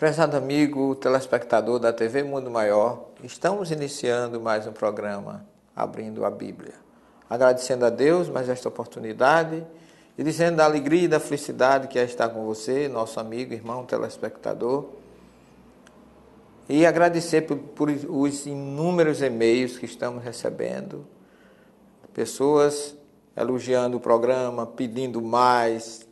Prezado amigo, telespectador da TV Mundo Maior, estamos iniciando mais um programa Abrindo a Bíblia. Agradecendo a Deus mais esta oportunidade e dizendo da alegria e da felicidade que é estar com você, nosso amigo, irmão, telespectador. E agradecer por os inúmeros e-mails que estamos recebendo, pessoas elogiando o programa, pedindo mais,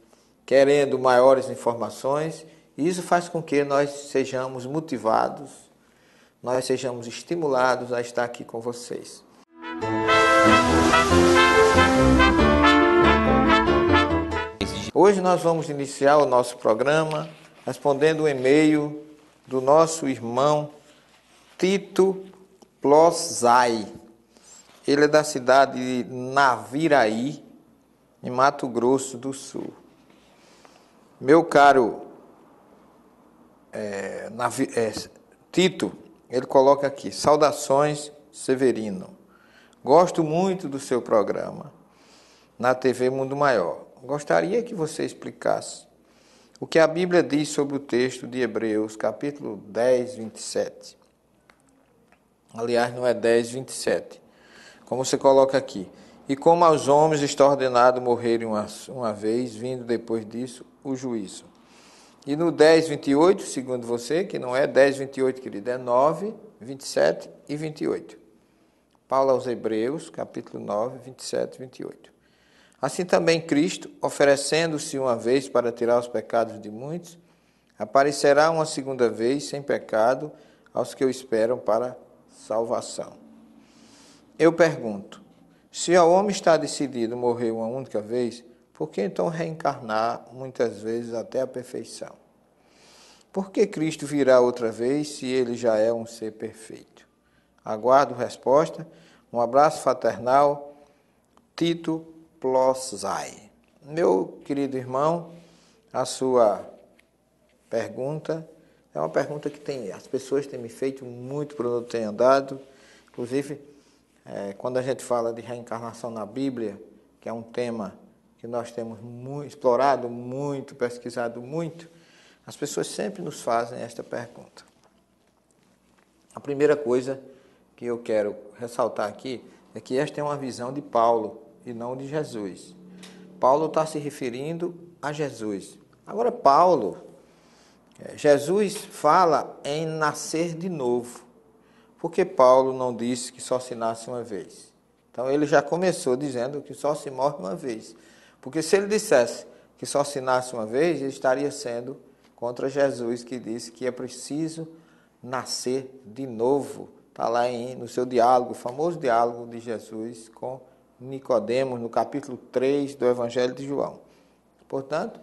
querendo maiores informações. E isso faz com que nós sejamos motivados, nós sejamos estimulados a estar aqui com vocês. Hoje nós vamos iniciar o nosso programa respondendo um e-mail do nosso irmão Tito Plozai. Ele é da cidade de Naviraí, em Mato Grosso do Sul. Meu caro Tito, ele coloca aqui: saudações, Severino. Gosto muito do seu programa na TV Mundo Maior. Gostaria que você explicasse o que a Bíblia diz sobre o texto de Hebreus, capítulo 10, 27. Aliás, não é 10, 27. Como você coloca aqui: e como aos homens está ordenado morrerem uma vez, vindo depois disso o juízo. E no 10, 28, segundo você, que não é 10, 28, querido, é 9, 27 e 28. Paulo aos Hebreus, capítulo 9, 27 e 28. Assim também Cristo, oferecendo-se uma vez para tirar os pecados de muitos, aparecerá uma segunda vez sem pecado aos que o esperam para salvação. Eu pergunto, se o homem está decidido a morrer uma única vez, por que então reencarnar muitas vezes até a perfeição? Por que Cristo virá outra vez se ele já é um ser perfeito? Aguardo resposta. Um abraço fraternal, Tito Plozai. Meu querido irmão, a sua pergunta é uma pergunta que as pessoas têm me feito muito por onde eu tenho andado. Inclusive, quando a gente fala de reencarnação na Bíblia, que é um tema que nós temos explorado muito, pesquisado muito, as pessoas sempre nos fazem esta pergunta. A primeira coisa que eu quero ressaltar aqui é que esta é uma visão de Paulo e não de Jesus. Paulo está se referindo a Jesus. Agora, Jesus fala em nascer de novo. Porque Paulo não disse que só se nasce uma vez? Então, ele já começou dizendo que só se morre uma vez. Porque se ele dissesse que só se nasce uma vez, ele estaria sendo contra Jesus, que disse que é preciso nascer de novo. Está lá no seu diálogo, o famoso diálogo de Jesus com Nicodemos, no capítulo 3 do Evangelho de João. Portanto,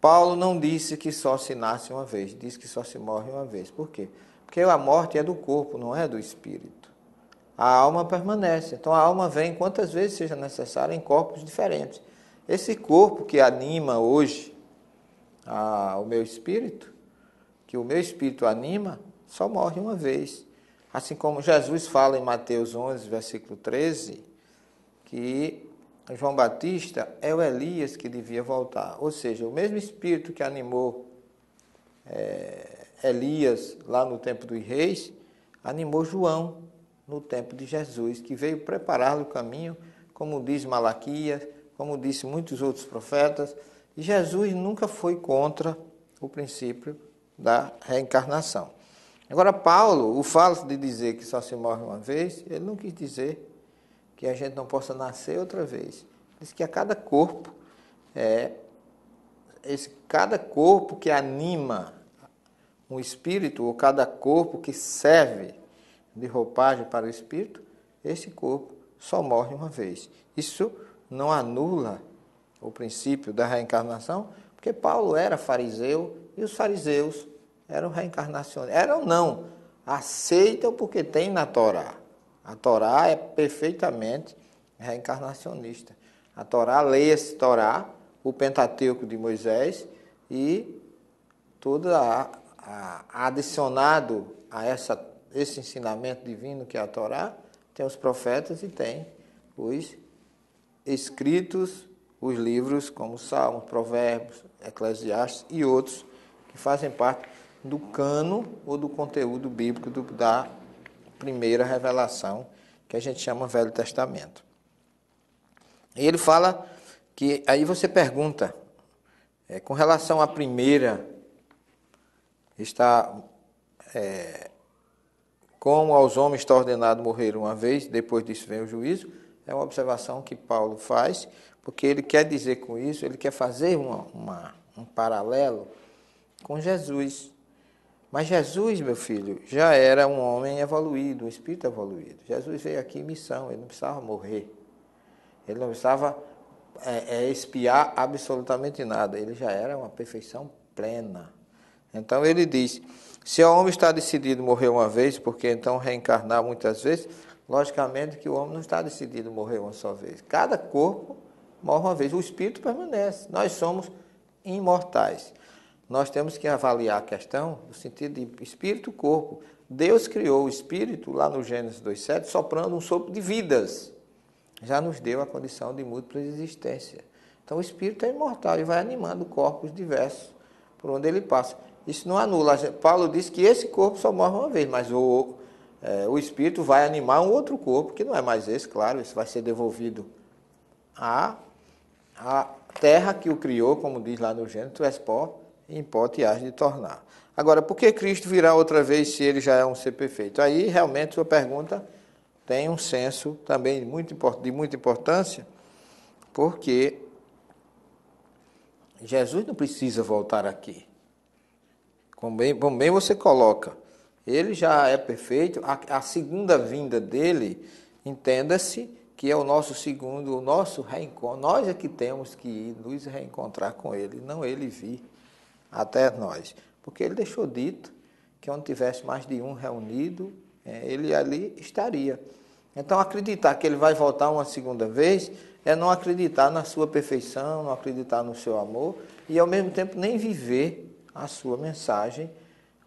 Paulo não disse que só se nasce uma vez, disse que só se morre uma vez. Por quê? Porque a morte é do corpo, não é do espírito. A alma permanece. Então a alma vem quantas vezes seja necessário em corpos diferentes. Esse corpo que anima hoje o meu espírito, que o meu espírito anima, só morre uma vez. Assim como Jesus fala em Mateus 11, versículo 13, que João Batista é o Elias que devia voltar. Ou seja, o mesmo espírito que animou Elias lá no tempo dos reis, animou João no tempo de Jesus, que veio preparar o caminho, como diz Malaquias, como disse muitos outros profetas. E Jesus nunca foi contra o princípio da reencarnação. Agora, Paulo, o fato de dizer que só se morre uma vez, ele não quis dizer que a gente não possa nascer outra vez. Diz que a cada corpo, cada corpo que anima um espírito, ou cada corpo que serve de roupagem para o espírito, esse corpo só morre uma vez. Isso não anula o princípio da reencarnação, porque Paulo era fariseu e os fariseus eram reencarnacionistas. Eram não, aceitam porque tem na Torá. A Torá é perfeitamente reencarnacionista. A Torá, leia-se Torá, o Pentateuco de Moisés e tudo adicionado a esse ensinamento divino que é a Torá, tem os profetas e tem os escritos, os livros como Salmos, Provérbios, Eclesiastes e outros que fazem parte do cano ou do conteúdo bíblico da primeira revelação, que a gente chama Velho Testamento. E ele fala que, aí você pergunta, com relação à primeira, como aos homens está ordenado morrer uma vez, depois disso vem o juízo, é uma observação que Paulo faz, porque ele quer dizer com isso, ele quer fazer um paralelo com Jesus. Mas Jesus, meu filho, já era um homem evoluído, um espírito evoluído. Jesus veio aqui em missão, ele não precisava morrer. Ele não precisava expiar absolutamente nada. Ele já era uma perfeição plena. Então ele diz, se o homem está decidido a morrer uma vez, porque então reencarnar muitas vezes, logicamente que o homem não está decidido a morrer uma só vez. Cada corpo morre uma vez, o espírito permanece. Nós somos imortais. Nós temos que avaliar a questão no sentido de espírito e corpo. Deus criou o espírito, lá no Gênesis 2,7, soprando um sopro de vidas. Já nos deu a condição de múltipla existência. Então o espírito é imortal e vai animando corpos diversos por onde ele passa. Isso não anula. Paulo diz que esse corpo só morre uma vez, mas o espírito vai animar um outro corpo, que não é mais esse, claro, isso vai ser devolvido à terra que o criou, como diz lá no Gênesis, tu és pó, e em pó te hás de tornar. Agora, por que Cristo virá outra vez se ele já é um ser perfeito? Aí, realmente, sua pergunta tem um senso também de muita importância, porque Jesus não precisa voltar aqui. Como bem você coloca, ele já é perfeito, a segunda vinda dele, entenda-se que é o nosso segundo, o nosso reencontro. Nós é que temos que ir nos reencontrar com ele, não ele vir até nós. Porque ele deixou dito que onde tivesse mais de um reunido, ele ali estaria. Então, acreditar que ele vai voltar uma segunda vez é não acreditar na sua perfeição, não acreditar no seu amor e, ao mesmo tempo, nem viver a sua mensagem,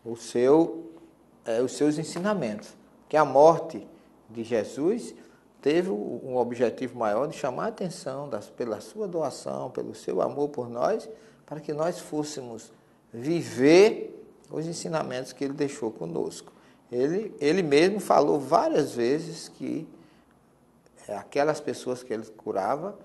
os seus ensinamentos. Que a morte de Jesus teve um objetivo maior de chamar a atenção pela sua doação, pelo seu amor por nós, para que nós fôssemos viver os ensinamentos que ele deixou conosco. Ele mesmo falou várias vezes que aquelas pessoas que ele curava,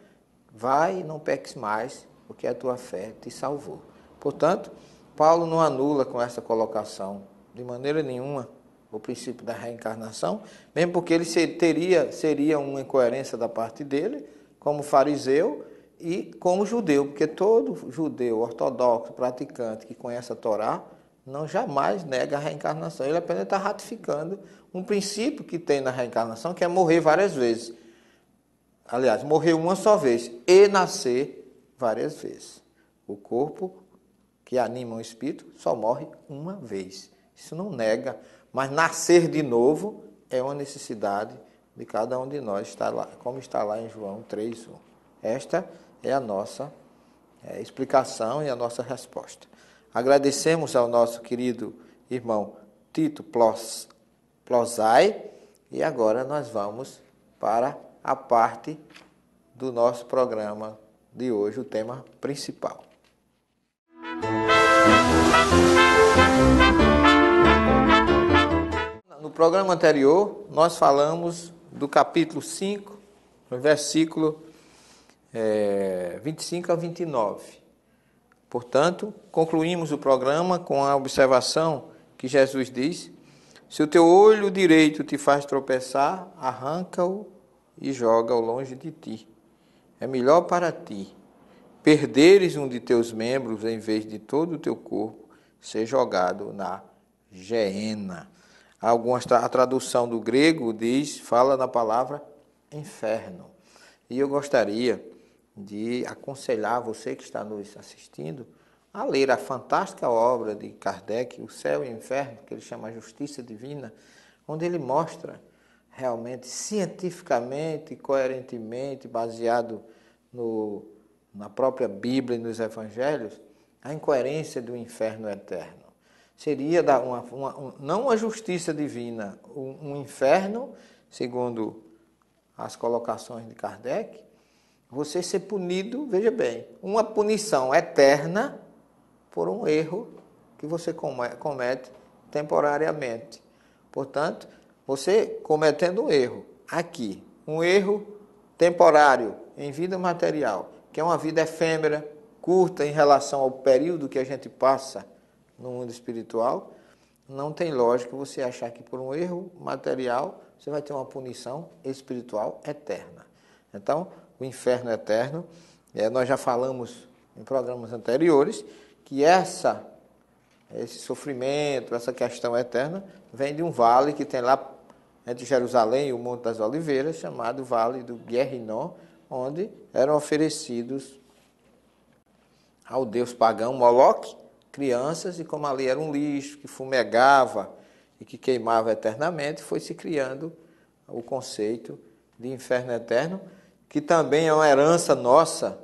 vai e não peques mais, porque a tua fé te salvou. Portanto, Paulo não anula com essa colocação, de maneira nenhuma, o princípio da reencarnação, mesmo porque ele seria uma incoerência da parte dele, como fariseu e como judeu, porque todo judeu ortodoxo, praticante, que conhece a Torá, não jamais nega a reencarnação. Ele apenas está ratificando um princípio que tem na reencarnação, que é morrer várias vezes. Aliás, morrer uma só vez e nascer várias vezes. O corpo que anima o espírito só morre uma vez. Isso não nega, mas nascer de novo é uma necessidade de cada um de nós, como está lá em João 3:1. Esta é a nossa explicação e a nossa resposta. Agradecemos ao nosso querido irmão Tito Plosai e agora nós vamos para a parte do nosso programa de hoje, o tema principal. No programa anterior, nós falamos do capítulo 5, no versículo 25 a 29. Portanto, concluímos o programa com a observação que Jesus diz: se o teu olho direito te faz tropeçar, arranca-o e joga-o longe de ti. É melhor para ti perderes um de teus membros em vez de todo o teu corpo ser jogado na geena. A tradução do grego fala na palavra inferno. E eu gostaria de aconselhar você que está nos assistindo a ler a fantástica obra de Kardec, O Céu e o Inferno, que ele chama Justiça Divina, onde ele mostra realmente, cientificamente, coerentemente, baseado na própria Bíblia e nos Evangelhos, a incoerência do inferno eterno. Seria não uma justiça divina, um inferno, segundo as colocações de Kardec, você ser punido, veja bem, uma punição eterna por um erro que você comete temporariamente. Portanto, você cometendo um erro aqui, um erro temporário em vida material, que é uma vida efêmera, curta em relação ao período que a gente passa no mundo espiritual, não tem lógica você achar que por um erro material você vai ter uma punição espiritual eterna. Então, o inferno eterno, nós já falamos em programas anteriores, que esse sofrimento, essa questão eterna, vem de um vale que tem lá entre Jerusalém e o Monte das Oliveiras, chamado Vale do Guerrinom, onde eram oferecidos ao deus pagão Moloque crianças, e como ali era um lixo que fumegava e que queimava eternamente, foi se criando o conceito de inferno eterno, que também é uma herança nossa,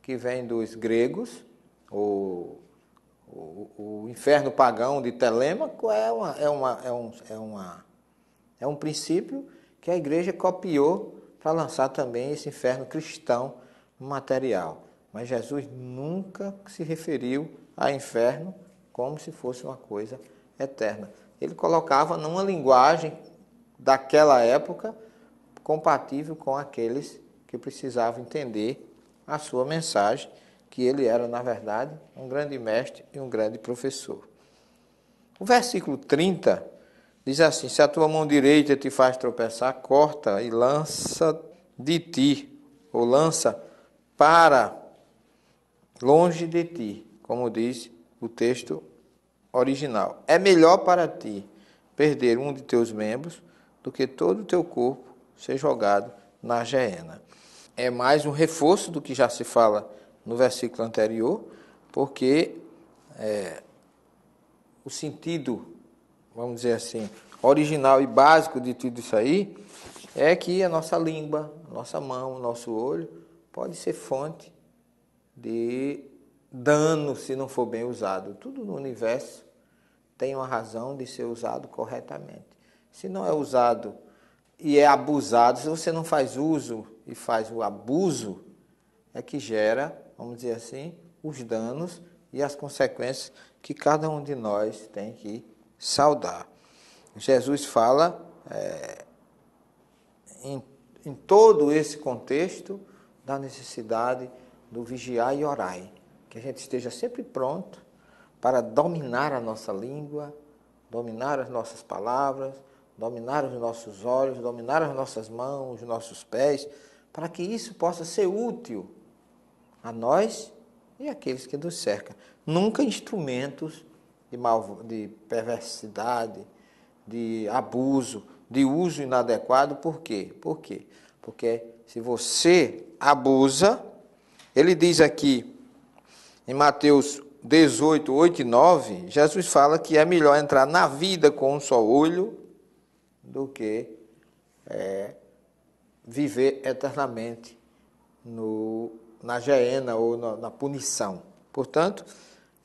que vem dos gregos. O inferno pagão de Telêmaco é um princípio que a igreja copiou para lançar também esse inferno cristão material. Mas Jesus nunca se referiu a inferno como se fosse uma coisa eterna. Ele colocava numa linguagem daquela época compatível com aqueles que precisavam entender a sua mensagem, que ele era, na verdade, um grande mestre e um grande professor. O versículo 30 diz assim: se a tua mão direita te faz tropeçar, corta e lança de ti, ou lança para longe de ti, como diz o texto original. É melhor para ti perder um de teus membros do que todo o teu corpo ser jogado na geena. É mais um reforço do que já se fala no versículo anterior, porque o sentido, vamos dizer assim, original e básico de tudo isso aí é que a nossa língua, a nossa mão, o nosso olho pode ser fonte de dano se não for bem usado. Tudo no universo tem uma razão de ser usado corretamente. Se não é usado e é abusado, se você não faz uso e faz o abuso, é que gera, vamos dizer assim, os danos e as consequências que cada um de nós tem que saudar. Jesus fala em todo esse contexto da necessidade do vigiar e orai, que a gente esteja sempre pronto para dominar a nossa língua, dominar as nossas palavras, dominar os nossos olhos, dominar as nossas mãos, os nossos pés, para que isso possa ser útil a nós e àqueles que nos cercam. Nunca instrumentos de perversidade, de abuso, de uso inadequado. Por quê? Por quê? Porque se você abusa, ele diz aqui em Mateus 18, 8 e 9, Jesus fala que é melhor entrar na vida com um só olho do que viver eternamente na geena ou na punição. Portanto,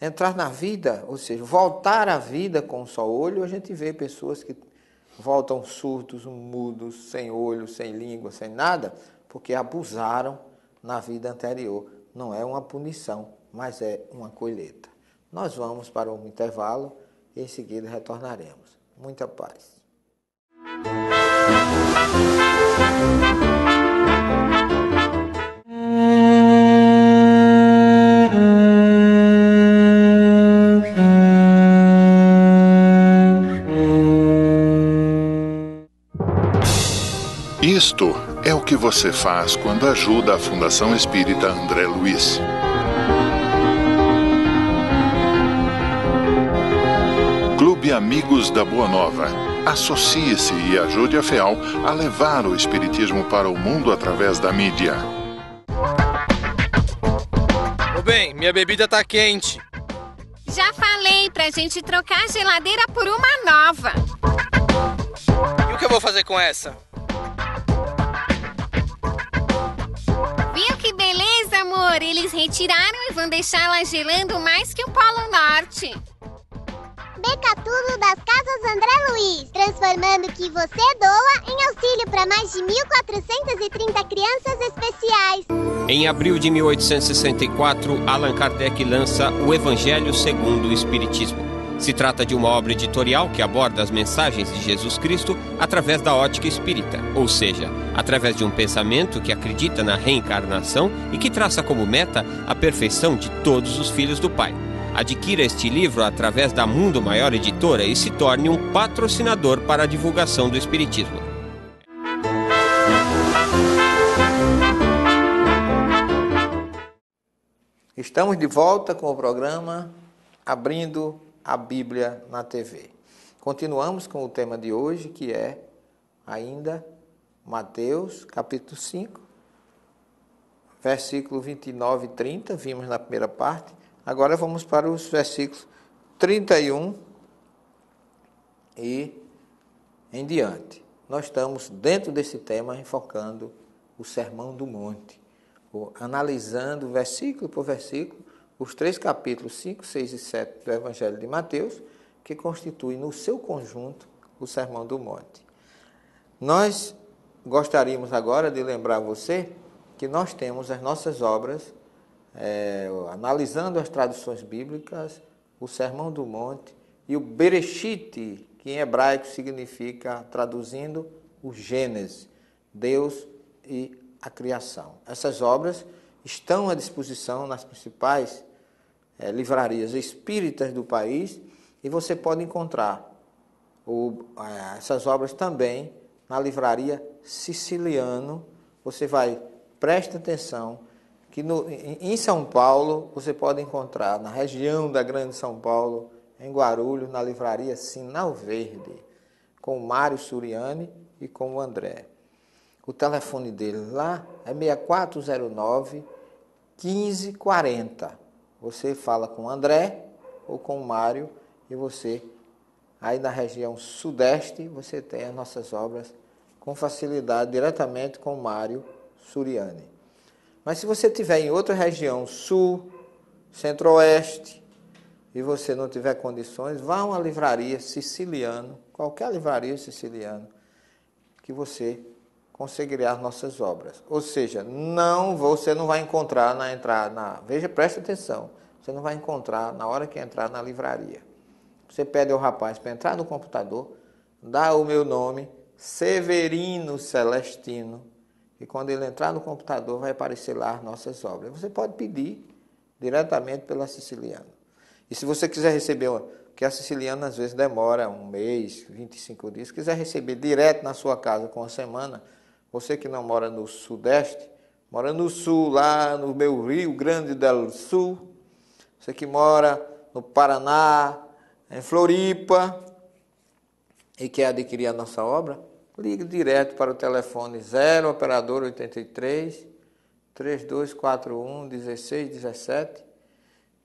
entrar na vida, ou seja, voltar à vida com um só olho, a gente vê pessoas que voltam surdos, mudos, sem olho, sem língua, sem nada, porque abusaram na vida anterior. Não é uma punição, mas é uma colheita. Nós vamos para um intervalo e em seguida retornaremos. Muita paz. Isto é o que você faz quando ajuda a Fundação Espírita André Luiz. Clube Amigos da Boa Nova. Associe-se e ajude a FEAL a levar o Espiritismo para o mundo através da mídia. Ô bem, minha bebida tá quente. Já falei pra gente trocar a geladeira por uma nova. E o que eu vou fazer com essa? Viu que beleza, amor? Eles retiraram e vão deixá-la gelando mais que o Polo Norte. Becatulo das Casas André Luiz, transformando o que você doa em auxílio para mais de 1.430 crianças especiais. Em abril de 1864, Allan Kardec lança o Evangelho segundo o Espiritismo. Se trata de uma obra editorial que aborda as mensagens de Jesus Cristo através da ótica espírita, ou seja, através de um pensamento que acredita na reencarnação e que traça como meta a perfeição de todos os filhos do Pai. Adquira este livro através da Mundo Maior Editora e se torne um patrocinador para a divulgação do Espiritismo. Estamos de volta com o programa Abrindo a Bíblia na TV. Continuamos com o tema de hoje, que é ainda Mateus, capítulo 5, versículo 29 e 30, vimos na primeira parte. Agora vamos para os versículos 31 e em diante. Nós estamos dentro desse tema enfocando o Sermão do Monte, analisando versículo por versículo os 3 capítulos 5, 6 e 7 do Evangelho de Mateus, que constituem no seu conjunto o Sermão do Monte. Nós gostaríamos agora de lembrar você que nós temos as nossas obras, analisando as traduções bíblicas, o Sermão do Monte e o Bereshit, que em hebraico significa, traduzindo, o Gênesis, Deus e a criação. Essas obras estão à disposição nas principais livrarias espíritas do país e você pode encontrar essas obras também na livraria Siciliano. Você preste atenção, que em São Paulo você pode encontrar, na região da Grande São Paulo, em Guarulhos, na livraria Sinal Verde, com o Mário Suriani e com o André. O telefone dele lá é 6409-1540. Você fala com o André ou com o Mário e você, aí na região sudeste, você tem as nossas obras com facilidade diretamente com o Mário Suriani. Mas se você estiver em outra região, sul, centro-oeste, e você não tiver condições, vá a uma livraria Siciliano, qualquer livraria Siciliano, que você conseguirá as nossas obras. Ou seja, você não vai encontrar na entrada, preste atenção, você não vai encontrar na hora que entrar na livraria. Você pede ao rapaz para entrar no computador, dá o meu nome, Severino Celestino, e quando ele entrar no computador vai aparecer lá as nossas obras. Você pode pedir diretamente pela Siciliano. E se você quiser receber, que a Siciliana às vezes demora um mês, 25 dias, se quiser receber direto na sua casa com a semana, você que não mora no sudeste, mora no sul, lá no meu Rio Grande do Sul, você que mora no Paraná, em Floripa, e quer adquirir a nossa obra, ligue direto para o telefone 0 operador 83 3241 1617,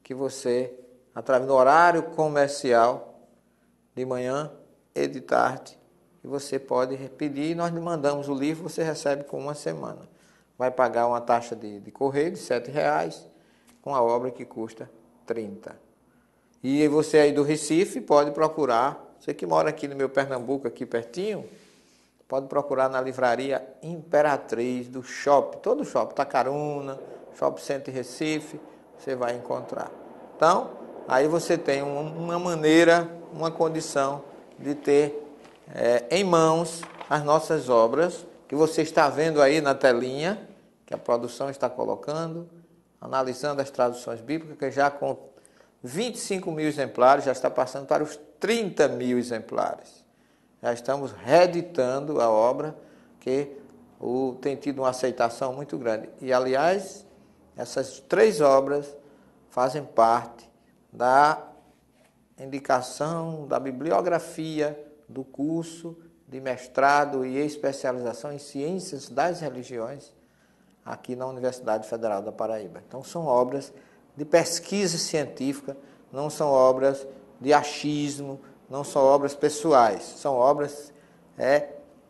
que você, através do horário comercial, de manhã e de tarde, que você pode pedir, e nós lhe mandamos o livro, você recebe com uma semana. Vai pagar uma taxa de correio de R$7, com a obra que custa 30. E você aí do Recife pode procurar, você que mora aqui no meu Pernambuco, aqui pertinho, pode procurar na livraria Imperatriz do Shopping, todo o Shopping, Tacaruna, Shopping Centro Recife, você vai encontrar. Então, aí você tem uma maneira, uma condição de ter em mãos as nossas obras, que você está vendo aí na telinha, que a produção está colocando, analisando as traduções bíblicas, que já com 25 mil exemplares, já está passando para os 30 mil exemplares. Já estamos reeditando a obra, que tem tido uma aceitação muito grande. E, aliás, essas 3 obras fazem parte da indicação da bibliografia do curso de mestrado e especialização em Ciências das Religiões aqui na Universidade Federal da Paraíba. Então, são obras de pesquisa científica, não são obras de achismo, não são obras pessoais, são obras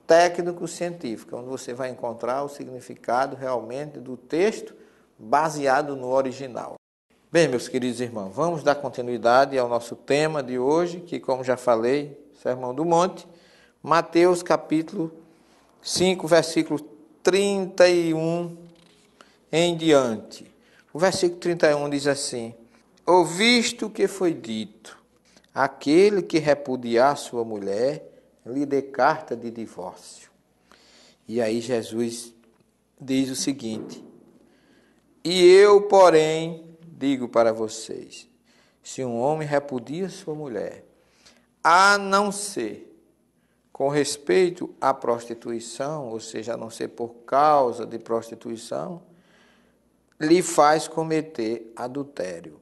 técnico-científicas, onde você vai encontrar o significado realmente do texto baseado no original. Bem, meus queridos irmãos, vamos dar continuidade ao nosso tema de hoje, que, como já falei, Sermão do Monte, Mateus capítulo 5, versículo 31 em diante. O versículo 31 diz assim: Ouviste o que foi dito, aquele que repudiar sua mulher, lhe dê carta de divórcio. E aí Jesus diz o seguinte: e eu, porém, digo para vocês, se um homem repudia sua mulher, a não ser com respeito à prostituição, ou seja, a não ser por causa de prostituição, lhe faz cometer adultério.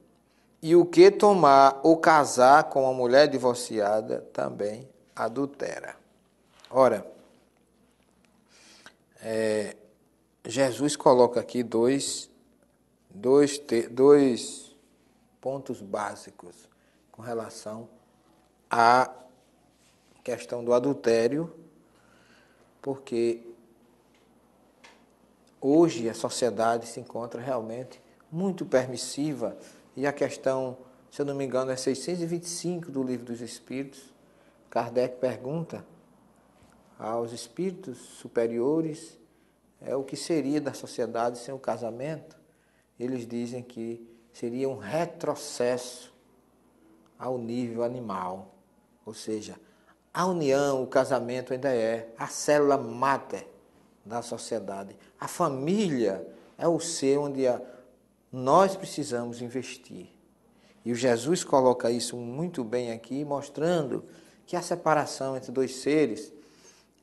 E o que tomar ou casar com uma mulher divorciada também adultera. Ora, Jesus coloca aqui dois pontos básicos com relação à questão do adultério, porque hoje a sociedade se encontra realmente muito permissiva e a questão, se eu não me engano, é 625 do Livro dos Espíritos. Kardec pergunta aos espíritos superiores o que seria da sociedade sem o casamento. Eles dizem que seria um retrocesso ao nível animal, ou seja, a união, o casamento ainda é a célula máter da sociedade. A família é o ser onde nós precisamos investir. E o Jesus coloca isso muito bem aqui, mostrando que a separação entre dois seres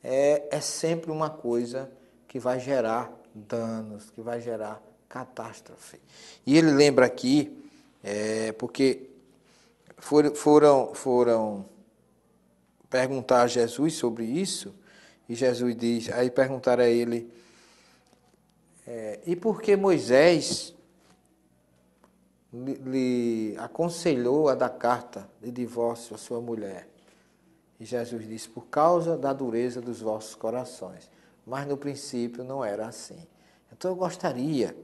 é sempre uma coisa que vai gerar danos, que vai gerar catástrofe. E ele lembra aqui, porque foram perguntar a Jesus sobre isso, e Jesus diz, aí perguntaram a ele, e por que Moisés lhe aconselhou a dar carta de divórcio à sua mulher? E Jesus disse, por causa da dureza dos vossos corações. Mas no princípio não era assim. Então eu gostaria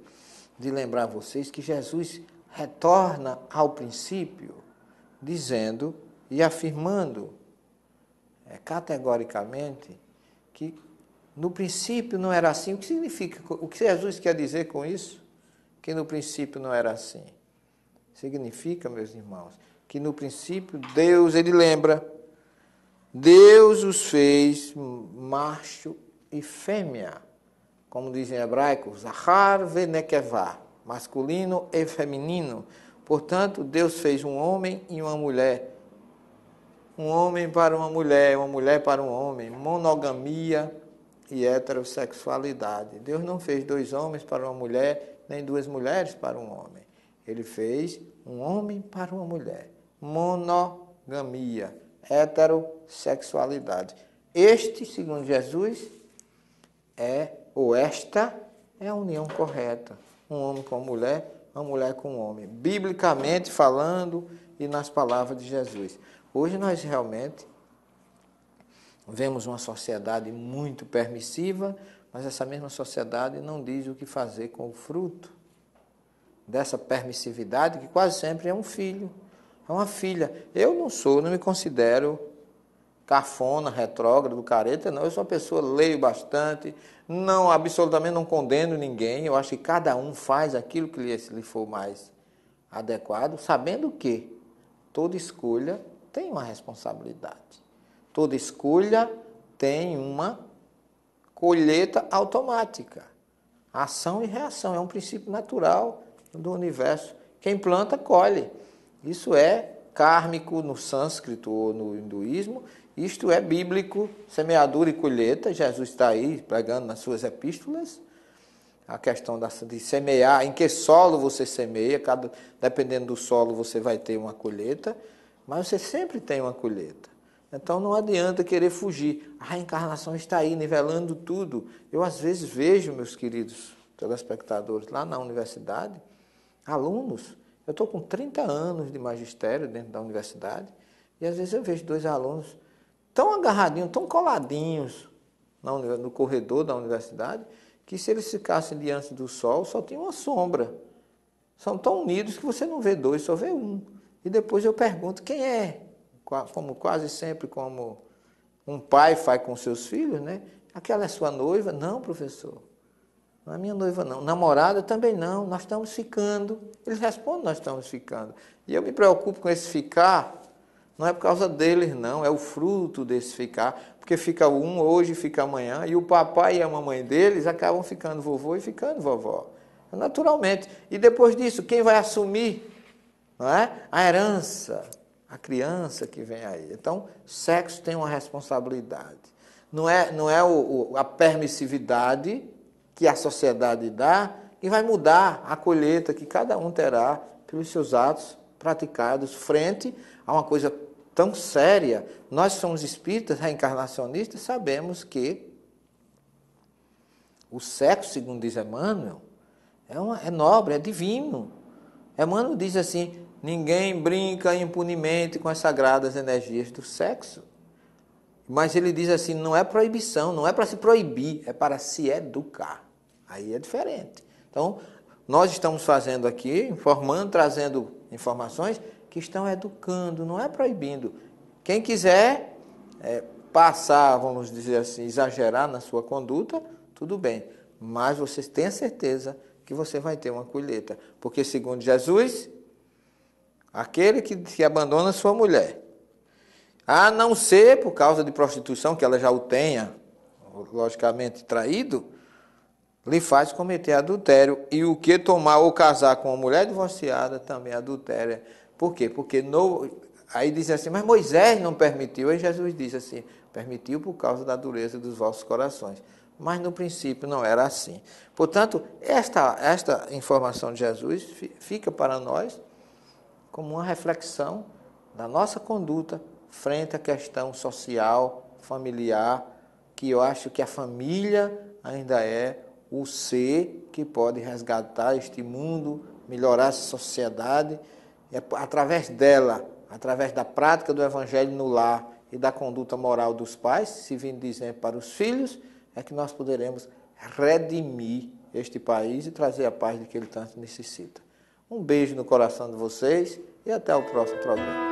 de lembrar a vocês que Jesus retorna ao princípio, dizendo e afirmando categoricamente que no princípio não era assim. O que significa? O que Jesus quer dizer com isso? Que no princípio não era assim. Significa, meus irmãos, que no princípio Deus, ele lembra, Deus os fez macho e fêmea, como diz em hebraico, Zahar ve'nekevá, masculino e feminino. Portanto, Deus fez um homem e uma mulher, um homem para uma mulher para um homem, monogamia e heterossexualidade. Deus não fez dois homens para uma mulher, nem duas mulheres para um homem. Ele fez um homem para uma mulher, monogamia, heterossexualidade. Este, segundo Jesus, esta é a união correta. Um homem com uma mulher com um homem. Biblicamente falando e nas palavras de Jesus. Hoje nós realmente vemos uma sociedade muito permissiva, mas essa mesma sociedade não diz o que fazer com o fruto dessa permissividade, que quase sempre é um filho, é uma filha. Eu não me considero cafona, retrógrado, careta, não. Eu sou uma pessoa, leio bastante, absolutamente não condeno ninguém. Eu acho que cada um faz aquilo que lhe for mais adequado, sabendo que toda escolha tem uma responsabilidade. Toda escolha tem uma colheita automática. Ação e reação, é um princípio natural do universo. Quem planta, colhe. Isso é kármico no sânscrito ou no hinduísmo. Isto é bíblico, semeadura e colheita. Jesus está aí pregando nas suas epístolas. A questão de semear, em que solo você semeia, dependendo do solo você vai ter uma colheita, mas você sempre tem uma colheita. Então não adianta querer fugir. A reencarnação está aí, nivelando tudo. Eu às vezes vejo, meus queridos telespectadores, lá na universidade, alunos, eu estou com 30 anos de magistério dentro da universidade, e às vezes eu vejo dois alunos tão agarradinhos, tão coladinhos no corredor da universidade, que se eles ficassem diante do sol, só tinha uma sombra. São tão unidos que você não vê dois, só vê um. E depois eu pergunto, quem é? Como quase sempre, como um pai faz com seus filhos, né? Aquela é sua noiva? Não, professor. Não é minha noiva, não. Namorada também não. Nós estamos ficando. Eles respondem, nós estamos ficando. E eu me preocupo com esse ficar, Não é por causa deles, não. É o fruto desse ficar. Porque fica um hoje, fica amanhã. E o papai e a mamãe deles acabam ficando vovô e ficando vovó. Naturalmente. E depois disso, quem vai assumir, não é? A herança, a criança que vem aí. Então, sexo tem uma responsabilidade. Não é a permissividade que a sociedade dá que vai mudar a colheita que cada um terá pelos seus atos praticados frente a uma coisa tão séria. Nós somos espíritas reencarnacionistas, sabemos o sexo, segundo diz Emmanuel, é nobre, é divino. Emmanuel diz assim, ninguém brinca impunemente com as sagradas energias do sexo. Mas ele diz assim, não é proibição, não é para se proibir, é para se educar. Aí é diferente. Então, nós estamos fazendo aqui, informando, trazendo informações que estão educando, não é proibindo. Quem quiser passar, vamos dizer assim, exagerar na sua conduta, tudo bem. Mas você tenha certeza que você vai ter uma colheita. Porque, segundo Jesus, aquele que abandona sua mulher, a não ser por causa de prostituição, que ela já o tenha, logicamente, traído, lhe faz cometer adultério. E o que tomar ou casar com uma mulher divorciada também é adultério. Por quê? Porque aí diz assim, mas Moisés não permitiu. Aí Jesus diz assim, permitiu por causa da dureza dos vossos corações. Mas no princípio não era assim. Portanto, esta informação de Jesus fica para nós como uma reflexão da nossa conduta frente à questão social, familiar, que eu acho que a família ainda é o ser que pode resgatar este mundo, melhorar essa sociedade, e através dela, através da prática do Evangelho no lar e da conduta moral dos pais, se vindo de exemplo para os filhos, é que nós poderemos redimir este país e trazer a paz de que ele tanto necessita. Um beijo no coração de vocês e até o próximo programa.